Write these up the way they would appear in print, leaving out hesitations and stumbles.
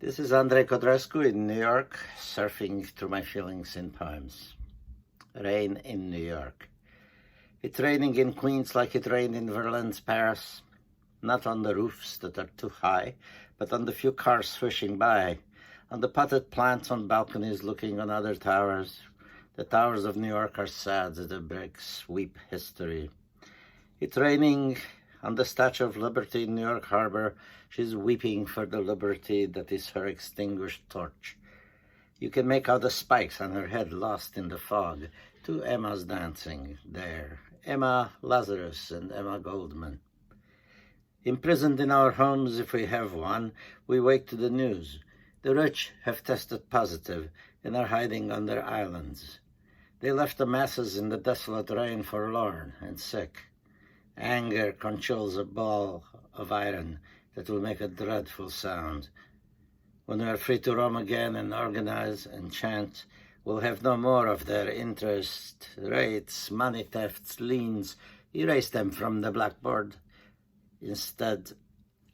This is Andrei Codrescu in New York, surfing through my feelings in poems. Rain in New York. It's raining in Queens like it rained in Verlaine, Paris. Not on the roofs that are too high, but on the few cars swishing by, on the potted plants on balconies looking on other towers. The towers of New York are sad as the bricks sweep history. It's raining on the Statue of Liberty in New York Harbor. She's weeping for the liberty that is her extinguished torch. You can make out the spikes on her head lost in the fog. Two Emmas dancing there. Emma Lazarus and Emma Goldman. Imprisoned in our homes, if we have one, we wake to the news. The rich have tested positive and are hiding on their islands. They left the masses in the desolate rain forlorn and sick. Anger controls a ball of iron that will make a dreadful sound. When we are free to roam again and organize and chant, we'll have no more of their interest, rates, money thefts, liens. Erase them from the blackboard. Instead,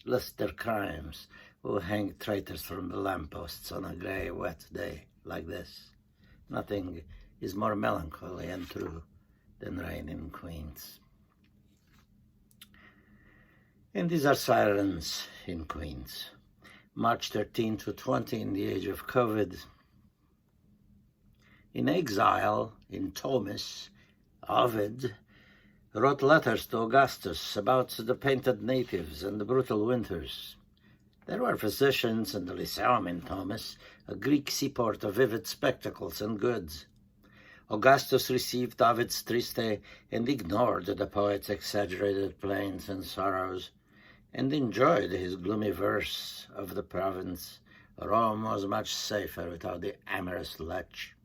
list their crimes. We'll hang traitors from the lampposts on a grey, wet day like this. Nothing is more melancholy and true than rain in Queens. And these are sirens in Queens. March 13 to 20 in the age of COVID. In exile in Thomas, Ovid wrote letters to Augustus about the painted natives and the brutal winters. There were physicians in the Lyceum in Thomas, a Greek seaport of vivid spectacles and goods. Augustus received Ovid's Triste and ignored the poet's exaggerated plains and sorrows, and enjoyed his gloomy verse of the province. Rome was much safer without the amorous lech.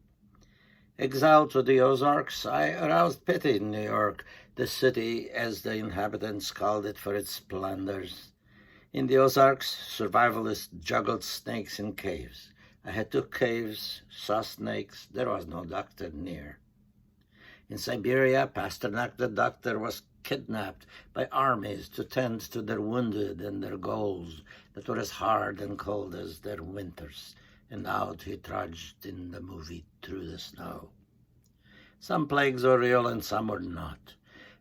Exiled to the Ozarks, I aroused pity in New York, the city, as the inhabitants called it, for its splendors. In the Ozarks, survivalists juggled snakes in caves. I had 2 caves, saw snakes. There was no doctor near. In Siberia, Pasternak the doctor was kidnapped by armies to tend to their wounded and their goals that were as hard and cold as their winters, and out he trudged in the movie through the snow. Some plagues were real and some were not.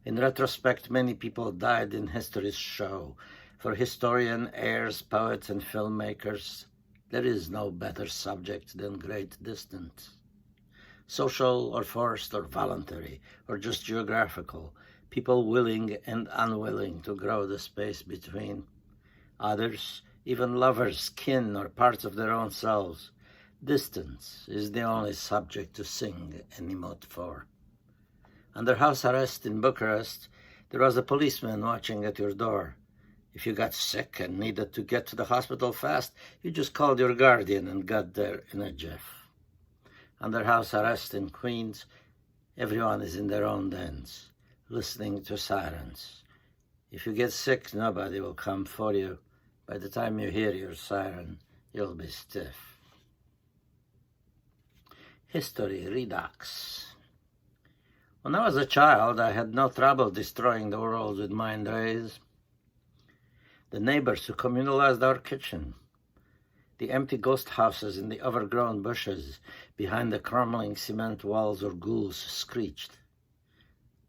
In retrospect, many people died in history's show. For historian, heirs, poets, and filmmakers, there is no better subject than great distance. Social or forced or voluntary or just geographical, people willing and unwilling to grow the space between. Others, even lovers, kin, or parts of their own selves. Distance is the only subject to sing and emote for. Under house arrest in Bucharest, there was a policeman watching at your door. If you got sick and needed to get to the hospital fast, you just called your guardian and got there in a jiff. Under house arrest in Queens, everyone is in their own dens, listening to sirens. If you get sick, nobody will come for you. By the time you hear your siren, you'll be stiff. History redux. When I was a child, I had no trouble destroying the world with mind rays. The neighbors who communalized our kitchen, the empty ghost houses in the overgrown bushes behind the crumbling cement walls or ghouls screeched.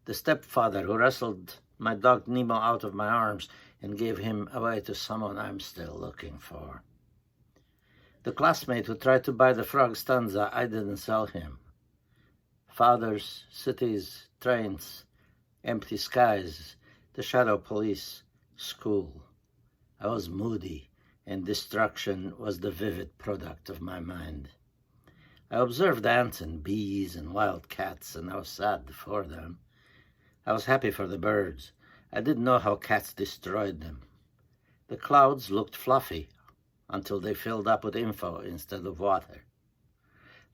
The stepfather who wrestled my dog Nemo out of my arms and gave him away to someone I'm still looking for. The classmate who tried to buy the frog stanza, I didn't sell him. Fathers, cities, trains, empty skies, the shadow police, school. I was moody, and destruction was the vivid product of my mind. I observed ants and bees and wild cats, and I was sad for them. I was happy for the birds. I didn't know how cats destroyed them. The clouds looked fluffy until they filled up with info instead of water.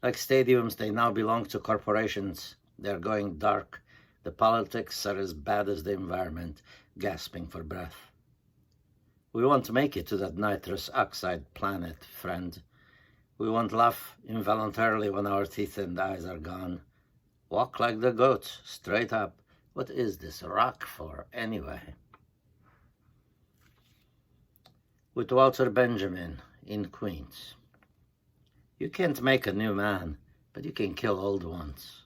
Like stadiums, they now belong to corporations. They're going dark. The politics are as bad as the environment, gasping for breath. We won't make it to that nitrous oxide planet, friend. We won't laugh involuntarily when our teeth and eyes are gone. Walk like the goats, straight up. What is this rock for, anyway? With Walter Benjamin, in Queens. You can't make a new man, but you can kill old ones.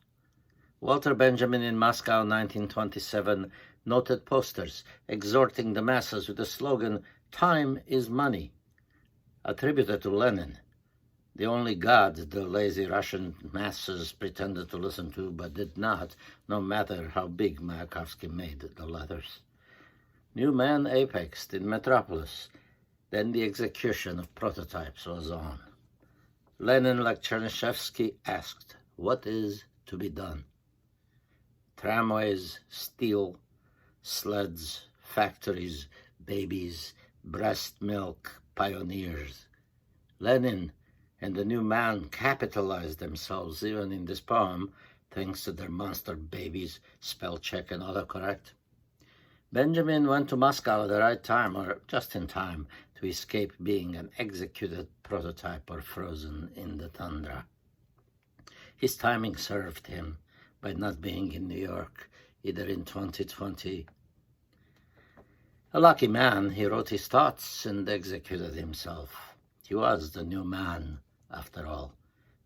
Walter Benjamin in Moscow, 1927, noted posters exhorting the masses with the slogan, "Time is money," attributed to Lenin, the only god the lazy Russian masses pretended to listen to but did not, no matter how big Mayakovsky made the letters. New man apexed in Metropolis. Then the execution of prototypes was on. Lenin, like Chernyshevsky, asked, "What is to be done?" Tramways, steel, sleds, factories, babies, breast milk, pioneers. Lenin and the new man capitalized themselves even in this poem, thanks to their monster babies, spell check and autocorrect. Benjamin went to Moscow at the right time, or just in time, to escape being an executed prototype or frozen in the tundra. His timing served him by not being in New York, either in 2020. A lucky man, he wrote his thoughts and executed himself. He was the new man, after all.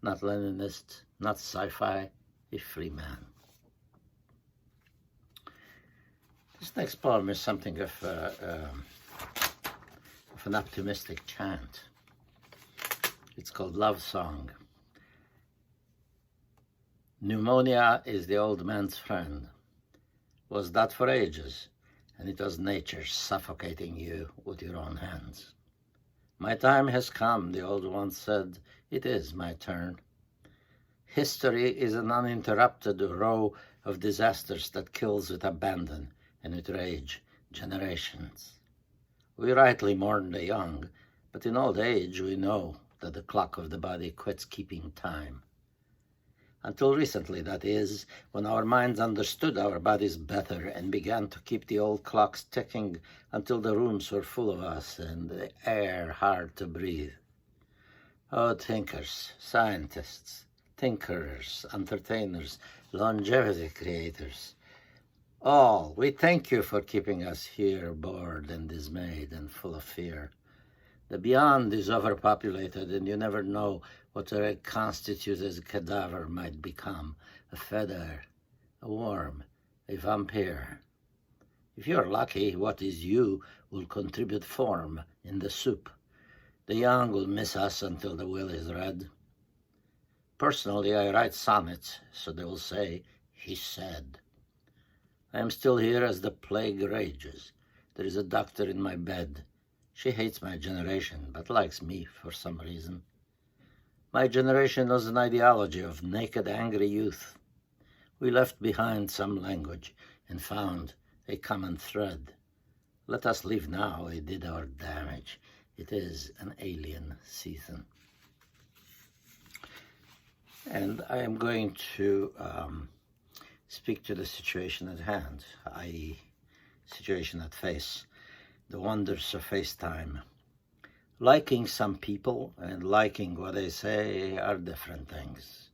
Not Leninist, not sci-fi, a free man. This next poem is something of an optimistic chant. It's called Love Song. Pneumonia is the old man's friend. Was that for ages, and it was nature suffocating you with your own hands. My time has come, the old one said. It is my turn. History is an uninterrupted row of disasters that kills with abandon and with rage generations. We rightly mourn the young, but in old age we know that the clock of the body quits keeping time. Until recently, that is, when our minds understood our bodies better and began to keep the old clocks ticking until the rooms were full of us and the air hard to breathe. Oh, thinkers, scientists, tinkerers, entertainers, longevity creators, all, we thank you for keeping us here bored and dismayed and full of fear. The beyond is overpopulated, and you never know what a reconstituted cadaver might become, a feather, a worm, a vampire. If you're lucky, what is you will contribute form in the soup. The young will miss us until the will is read. Personally, I write sonnets, so they will say, he said. I am still here as the plague rages. There is a doctor in my bed. She hates my generation, but likes me for some reason. My generation was an ideology of naked, angry youth. We left behind some language and found a common thread. Let us leave now. We did our damage. It is an alien season. And I am going to speak to the situation at hand, i.e., situation at face, the wonders of FaceTime. Liking some people and liking what they say are different things.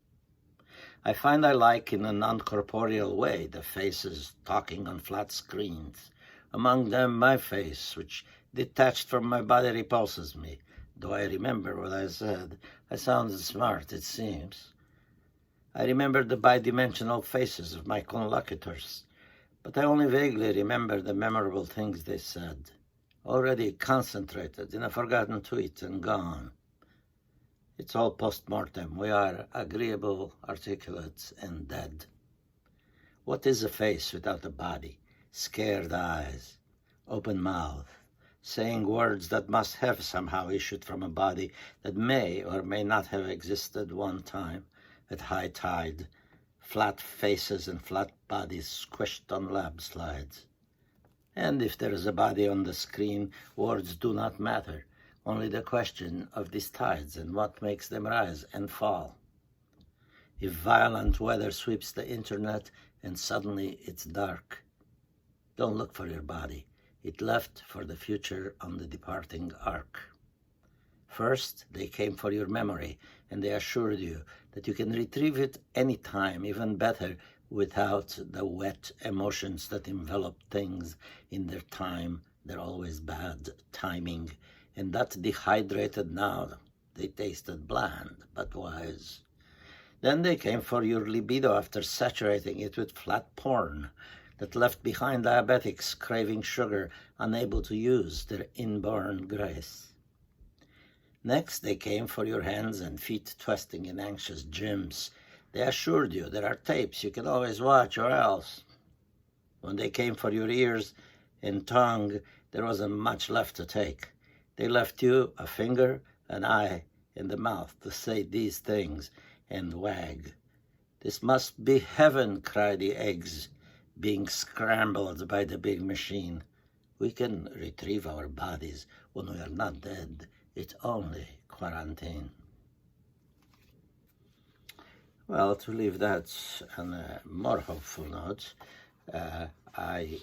I find I like in a non-corporeal way the faces talking on flat screens. Among them my face, which detached from my body repulses me. Though I remember what I said, I sounded smart, it seems. I remember the bidimensional faces of my colocutors, but I only vaguely remember the memorable things they said, already concentrated in a forgotten tweet and gone. It's all post-mortem. We are agreeable, articulate, and dead. What is a face without a body? Scared eyes, open mouth, saying words that must have somehow issued from a body that may or may not have existed one time at high tide, flat faces and flat bodies squished on lab slides. And if there is a body on the screen, words do not matter, only the question of these tides and what makes them rise and fall. If violent weather sweeps the internet and suddenly it's dark, don't look for your body. It left for the future on the departing ark. First, they came for your memory, and they assured you that you can retrieve it any time, even better, without the wet emotions that envelop things in their time, their always bad timing, and that dehydrated now. They tasted bland, but wise. Then they came for your libido after saturating it with flat porn that left behind diabetics craving sugar, unable to use their inborn grace. Next, they came for your hands and feet twisting in anxious gyms. They assured you there are tapes you can always watch or else. When they came for your ears and tongue, there wasn't much left to take. They left you a finger, an eye, and a mouth to say these things and wag. This must be heaven, cry the eggs, being scrambled by the big machine. We can retrieve our bodies when we are not dead. It's only quarantine. Well, to leave that on a more hopeful note, I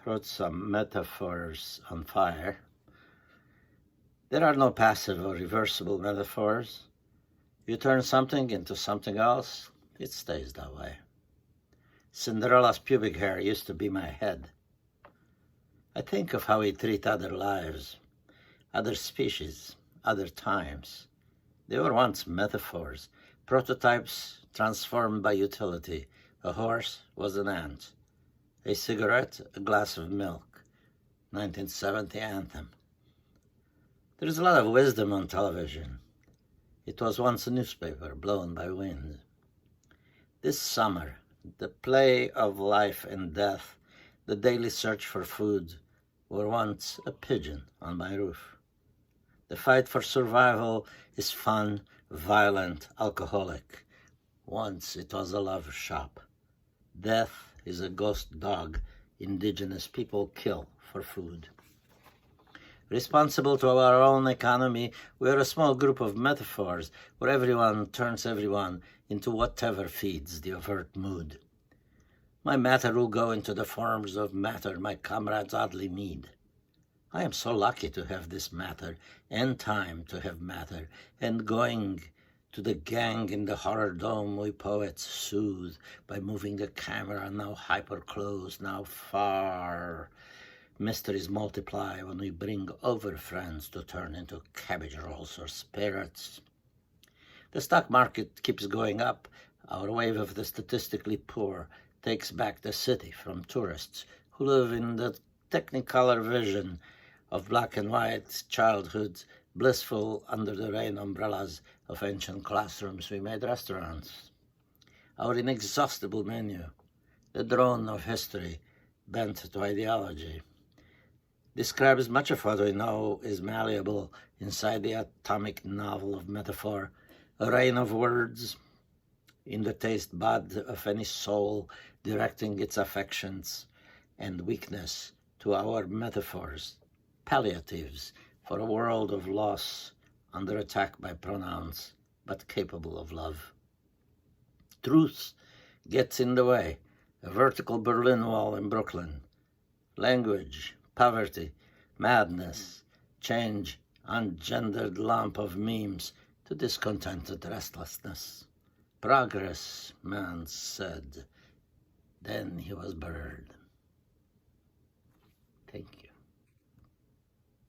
wrote some metaphors on fire. There are no passive or reversible metaphors. You turn something into something else, it stays that way. Cinderella's pubic hair used to be my head. I think of how we treat other lives, other species, other times. They were once metaphors, prototypes transformed by utility. A horse was an ant. A cigarette, a glass of milk. 1970 anthem. There is a lot of wisdom on television. It was once a newspaper blown by wind. This summer, the play of life and death, the daily search for food, were once a pigeon on my roof. The fight for survival is fun, violent, alcoholic. Once it was a love shop. Death is a ghost dog indigenous people kill for food. Responsible to our own economy, we are a small group of metaphors where everyone turns everyone into whatever feeds the overt mood. My matter will go into the forms of matter my comrades oddly need. I am so lucky to have this matter, and time to have matter, and going to the gang in the horror dome we poets soothe by moving the camera now hyper close, now far. Mysteries multiply when we bring over friends to turn into cabbage rolls or spirits. The stock market keeps going up. Our wave of the statistically poor takes back the city from tourists who live in the technicolor vision of black and white childhoods, blissful under the rain umbrellas of ancient classrooms we made restaurants. Our inexhaustible menu, the drone of history bent to ideology, describes much of what we know is malleable inside the atomic novel of metaphor, a rain of words in the taste bud of any soul directing its affections and weakness to our metaphors, palliatives for a world of loss under attack by pronouns, but capable of love. Truth gets in the way, a vertical Berlin Wall in Brooklyn. Language, poverty, madness, change, ungendered lump of memes to discontented restlessness. Progress, man said. Then he was buried. Thank you.